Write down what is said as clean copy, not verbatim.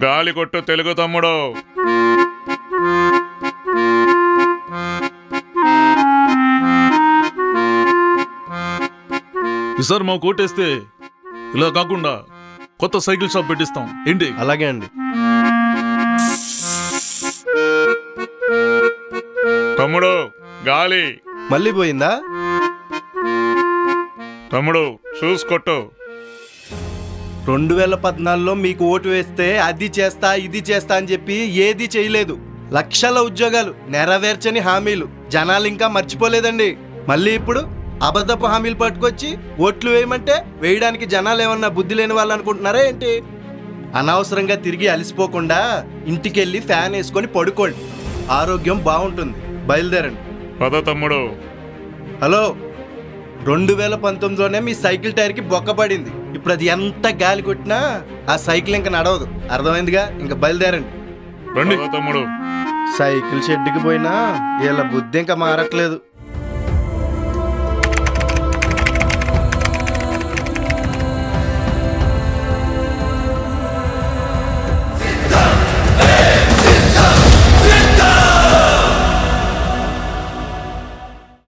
గాలి కొట్టు తెలుగు తమ్ముడు. ఈసారి మా కోటేస్తే ఇలా కాకుండా కొత్త సైకిల్ షాప్ పెట్టిస్తాం ఏంటి? అలాగే అండి. తమ్ముడు గాలి మళ్ళీ పోయిందా? తమ్ముడు చూసుకొట్టు. 2014లో మీకు ఓటు వేస్తే అది చేస్తా ఇది చేస్తా అని చెప్పి ఏది చేయలేదు. లక్షల ఉద్యోగాలు, నెరవేర్చని హామీలు జనాలు ఇంకా మర్చిపోలేదండి. మళ్ళీ ఇప్పుడు అబద్ధపు హామీలు పట్టుకొచ్చి ఓట్లు వేయమంటే వేయడానికి జనాలు ఏమన్నా బుద్ధి లేని వాళ్ళు అనుకుంటున్నారా ఏంటి? అనవసరంగా తిరిగి అలసిపోకుండా ఇంటికెళ్ళి ఫ్యాన్ వేసుకొని పడుకోండి, ఆరోగ్యం బాగుంటుంది. బయలుదేరండి. పద తమ్ముడు. హలో, 2019లోనే మీ సైకిల్ టైర్కి బొక్క పడింది. ఇప్పుడు అది ఎంత గాలి కొట్టినా ఆ సైకిల్ ఇంకా నడవదు. అర్థమైందిగా? ఇంకా బయలుదేరండి. రండి తమ్ముడు. సైకిల్ షెడ్కి పోయినా వీళ్ళ బుద్ధి ఇంకా మారట్లేదు.